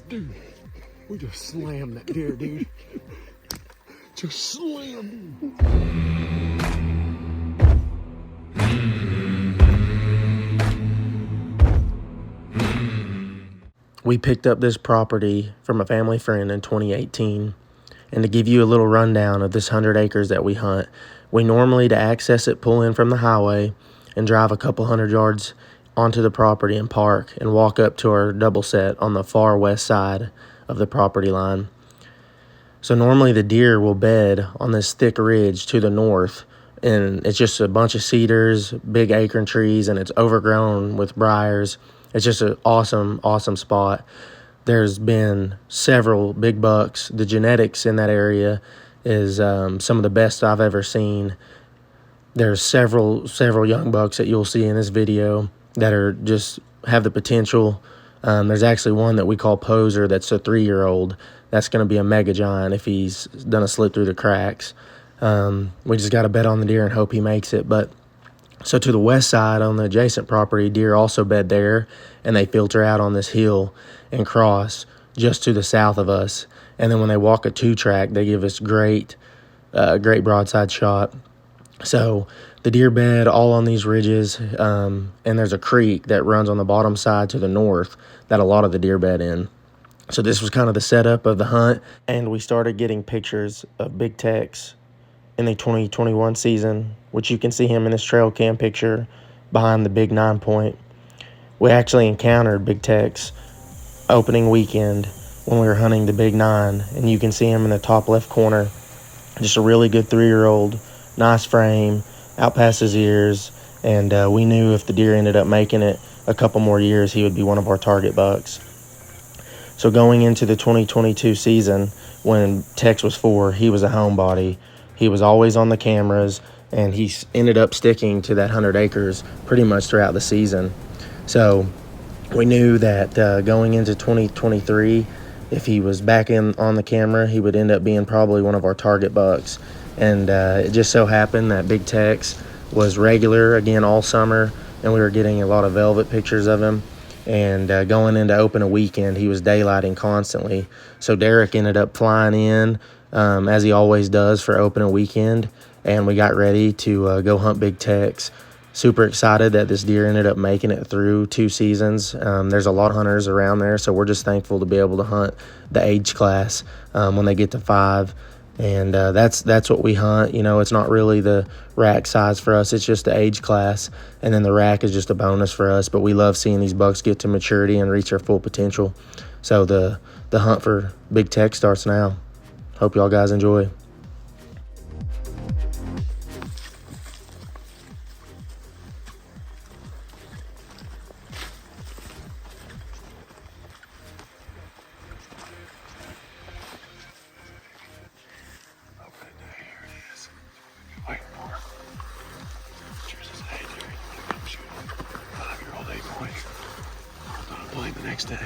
Dude, we just slammed that deer, dude. Just slammed him. We picked up this property from a family friend in 2018. And to give you a little rundown of this 100 acres that we hunt, we normally, to access it, pull in from the highway and drive a couple hundred yards onto the property and park and walk up to our double set on the far west side of the property line. So normally the deer will bed on this thick ridge to the north, and it's just a bunch of cedars, big acorn trees, and it's overgrown with briars. It's just an awesome, awesome spot. There's been several big bucks. The genetics in that area is some of the best I've ever seen. There's several young bucks that you'll see in this video that are just have the potential. There's actually one that we call Poser that's a 3-year-old. That's going to be a mega giant if he's done a slip through the cracks. We just got to bet on the deer and hope he makes it. But so to the west side on the adjacent property, deer also bed there, and they filter out on this hill and cross just to the south of us. And then when they walk a 2-track, they give us great broadside shot. So the deer bed all on these ridges, and there's a creek that runs on the bottom side to the north that a lot of the deer bed in. So this was kind of the setup of the hunt, and we started getting pictures of Big Tex in the 2021 season, which you can see him in this trail cam picture behind the big 9-point. We actually encountered Big Tex opening weekend when we were hunting the big 9, and you can see him in the top left corner. Just a really good 3-year-old, nice frame, out past his ears, and we knew if the deer ended up making it a couple more years, he would be one of our target bucks. So going into the 2022 season, when Tex was 4, he was a homebody. He was always on the cameras, and he ended up sticking to that 100 acres pretty much throughout the season. So we knew that going into 2023, if he was back in on the camera, he would end up being probably one of our target bucks. And it just so happened that Big Tex was regular again all summer, and we were getting a lot of velvet pictures of him. And going into open a weekend, he was daylighting constantly. So Derek ended up flying in, as he always does for open a weekend, and we got ready to go hunt Big Tex. Super excited that this deer ended up making it through 2 seasons. There's a lot of hunters around there, so we're just thankful to be able to hunt the age class when they get to 5. And that's what we hunt. You know, it's not really the rack size for us. It's just the age class. And then the rack is just a bonus for us. But we love seeing these bucks get to maturity and reach their full potential. So the hunt for Big Tex starts now. Hope y'all guys enjoy. The next day.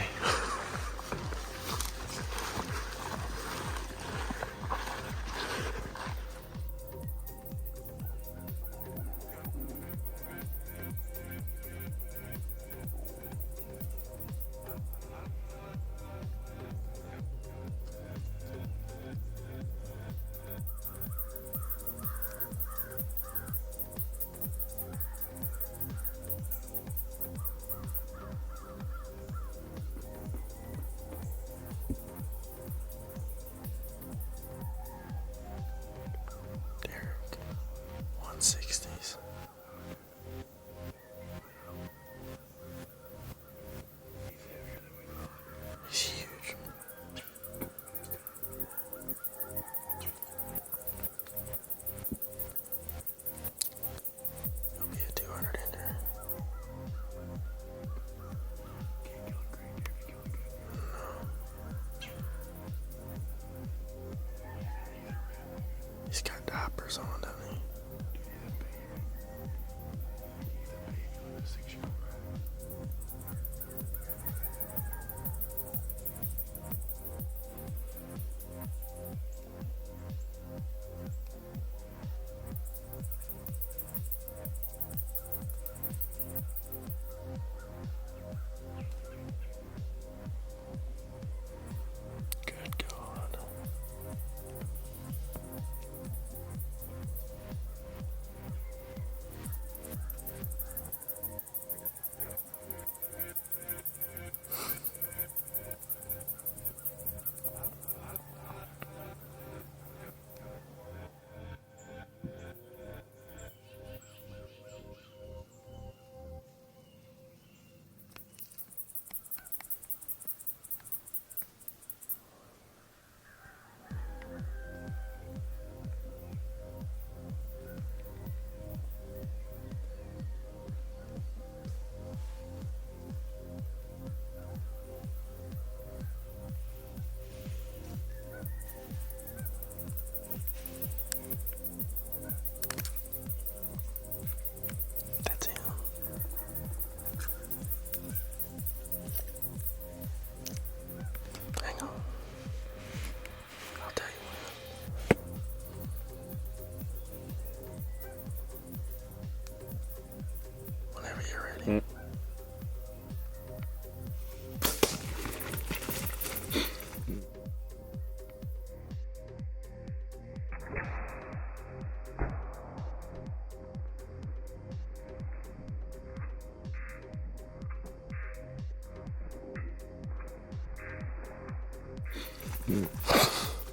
Derek, 160s. He's huge. He'll be a 200 in there. He's got diapers on, doesn't he?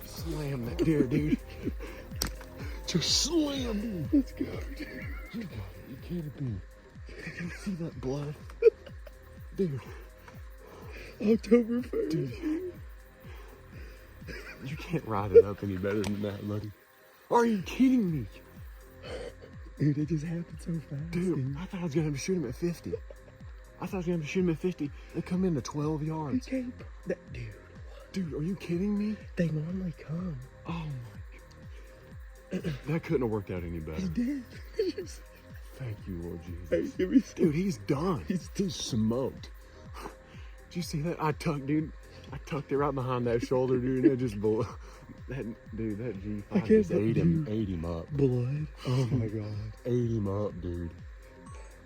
Slam that deer, dude. Just slam, dude. Let's go, dude. You can't be. Can you see that blood? Dude. October 1st. Dude. You can't ride it up any better than that, buddy. Are you kidding me? Dude, it just happened so fast. Dude, I thought I was going to have to shoot him at 50. I thought I was going to have to shoot him at 50 and come into 12 yards. He came. Dude. Dude, are you kidding me? They normally come. Oh my God. That couldn't have worked out any better. He did. Thank you, Lord Hey, Jesus. give me Dude, he's done. He's smoked. Did you see that? I tucked it right behind that shoulder, dude. That just blew. That G5 just ate him up. Blood. Oh my God. Ate him up, dude.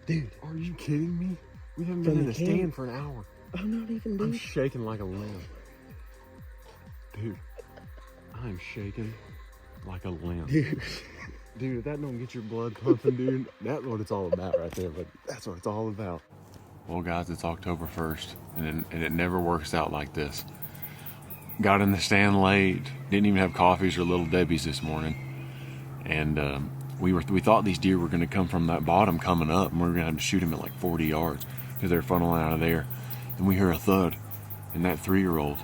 Dude. Are you kidding me? We haven't been in the stand for an hour. I'm not even, dude. I'm shaking like a limb. Dude, I'm shaking like a limb. Dude, if that don't get your blood pumping, dude, that's what it's all about right there. But that's what it's all about. Well, guys, it's October 1st, and it never works out like this. Got in the stand late, didn't even have coffees or Little Debbie's this morning, and we thought these deer were going to come from that bottom coming up, and we were going to have to shoot them at like 40 yards because they're funneling out of there. And we hear a thud, and that 3-year-old,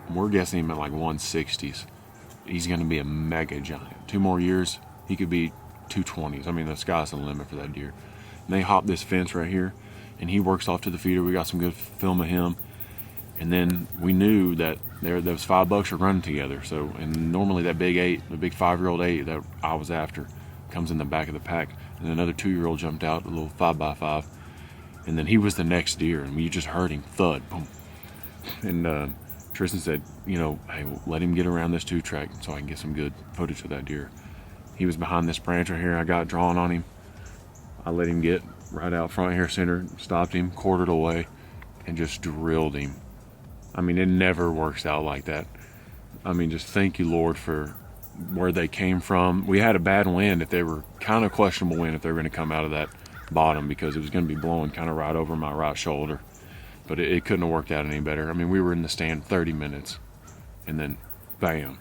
we're guessing him at like 160s. He's going to be a mega giant. 2 more years, he could be 220s. I mean, the sky's the limit for that deer. And they hop this fence right here, and he works off to the feeder. We got some good film of him. And then we knew that those 5 bucks are running together. So, and normally that big 8, the big 5-year-old 8 that I was after, comes in the back of the pack. And another 2-year-old jumped out, a little 5x5. And then he was the next deer, and you just heard him thud, boom. And Tristan said, you know, hey, let him get around this 2-track so I can get some good footage of that deer. He was behind this branch right here. I got drawn on him. I let him get right out front here, center, stopped him, quartered away, and just drilled him. I mean, it never works out like that. I mean, just thank you, Lord, for where they came from. We had a bad wind. If they were kind of questionable wind, if they were going to come out of that bottom, because it was going to be blowing kind of right over my right shoulder. But it couldn't have worked out any better. I mean, we were in the stand 30 minutes, and then bam.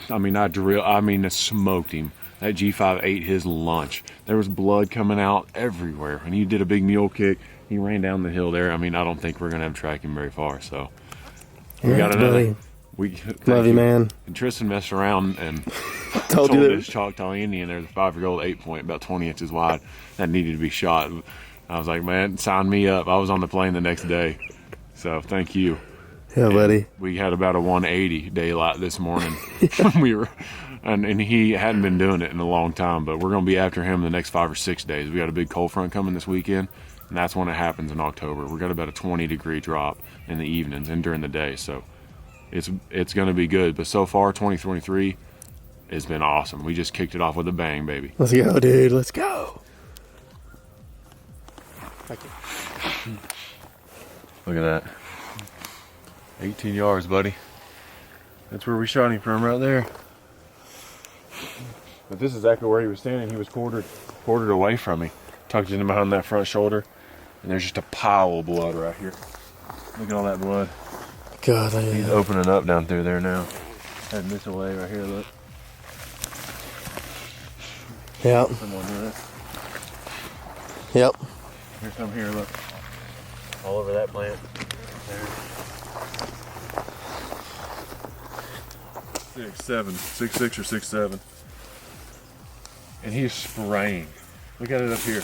I mean, I smoked him. That G5 ate his lunch. There was blood coming out everywhere, and he did a big mule kick. He ran down the hill there. I mean, I don't think we're gonna have to track him very far. So we got another. Love you, man. And Tristan messed around and told this Choctaw Indian. There's a 5-year-old 8-point, about 20 inches wide, that needed to be shot. I was like, man, sign me up. I was on the plane the next day. So thank you. Yeah, buddy. We had about a 180 daylight this morning. And he hadn't been doing it in a long time, but we're going to be after him the next 5 or 6 days. We got a big cold front coming this weekend, and that's when it happens in October. We got about a 20-degree drop in the evenings and during the day, so it's going to be good. But so far, 2023 has been awesome. We just kicked it off with a bang, baby. Let's go, dude. Let's go. Look at that. 18 yards, buddy. That's where we shot him from, right there. But this is exactly where he was standing. He was quartered away from me. Tucked it in behind that front shoulder. And there's just a pile of blood right here. Look at all that blood. God, he's opening up down through there now. Heading this away right here, look. Yep. Yep. Here's some here, look. All over that plant. There. 6'6" or 6'7". And he's spraying. Look at it up here.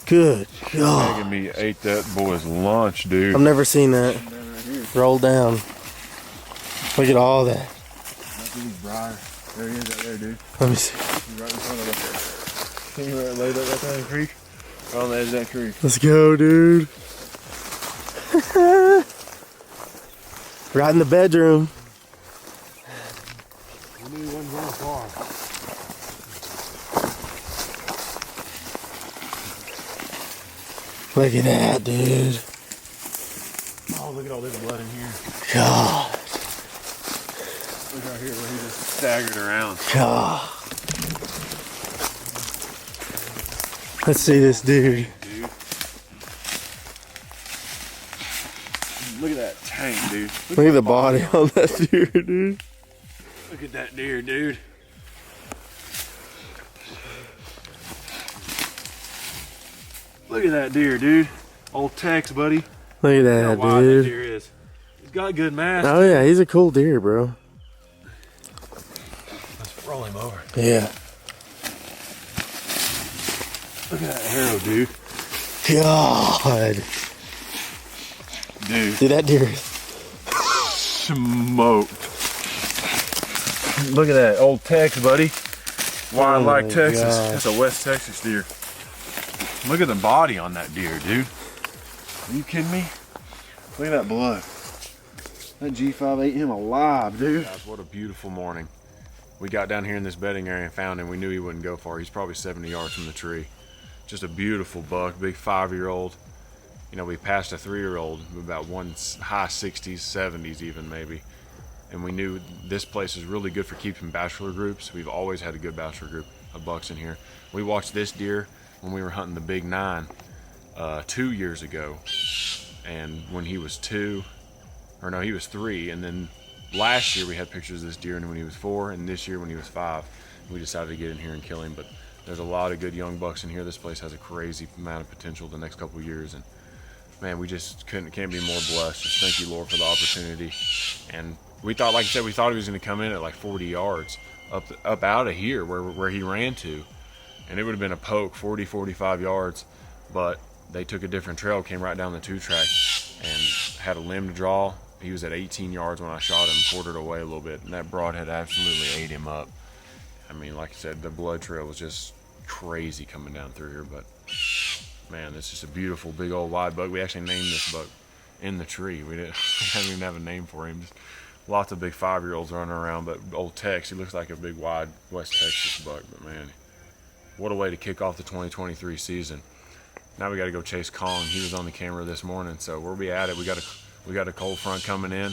Good God. Megan me ate that boy's lunch, dude. I've never seen that. Right roll down. Look at all that. There he is out there, dude. Let me see. He's right in front of us. See where it laid up right there in the creek? Right on the edge of that creek. Let's go, dude. Right in the bedroom. We knew he wasn't going far. Look at that, dude. Oh, look at all this blood in here. God. Look right here where he just staggered around. God. Let's see this dude. Look at that tank, dude. Look at the body on that deer, dude. Look at that deer, dude. Look at that deer, dude. Old Tex, buddy. Look at Look that, how wide that dude. deer is. He's got good mass. Oh yeah, he's a cool deer, bro. Let's roll him over. Yeah. Look at that harrow, dude. God. Dude, that deer. smoked. Look at that, old Tex, buddy. Wild like my Texas. gosh. That's a West Texas deer. Look at the body on that deer, dude. Are you kidding me? Look at that blood. That G5 ate him alive, dude. Guys, what a beautiful morning. We got down here in this bedding area and found him. We knew he wouldn't go far. He's probably 70 yards from the tree. Just a beautiful buck, big 5-year-old. You know, we passed a 3-year-old, about one high 60s, 70s even maybe. And we knew this place is really good for keeping bachelor groups. We've always had a good bachelor group of bucks in here. We watched this deer when we were hunting the Big 9 2 years ago. And when he was 2, or no, he was 3. And then last year we had pictures of this deer when he was 4, and this year when he was 5. We decided to get in here and kill him. But there's a lot of good young bucks in here. This place has a crazy amount of potential the next couple of years. And man, we just can't be more blessed. Just thank you, Lord, for the opportunity. And we thought, like I said, we thought he was going to come in at like 40 yards up out of here where he ran to. And it would have been a poke, 40, 45 yards. But they took a different trail, came right down the 2-track, and had a limb to draw. He was at 18 yards when I shot him, quartered away a little bit, and that broadhead absolutely ate him up. I mean, like I said, the blood trail was just crazy coming down through here. But man, it's just a beautiful, big old wide buck. We actually named this buck in the tree. We didn't even have a name for him. Just lots of big 5-year-olds running around, but old Tex, he looks like a big, wide West Texas buck. But man, what a way to kick off the 2023 season. Now we got to go chase Kong. He was on the camera this morning, so we'll be at it. We got a cold front coming in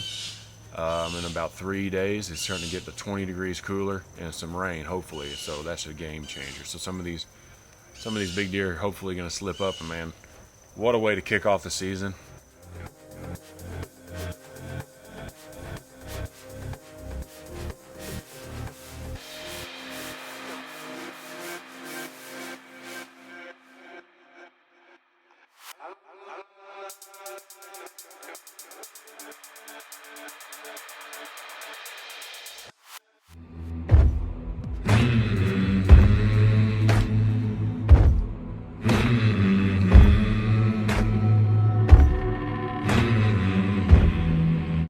about 3 days. It's starting to get to 20 degrees cooler and some rain, hopefully. So that's a game changer. So some of these big deer are hopefully going to slip up, and man, what a way to kick off the season.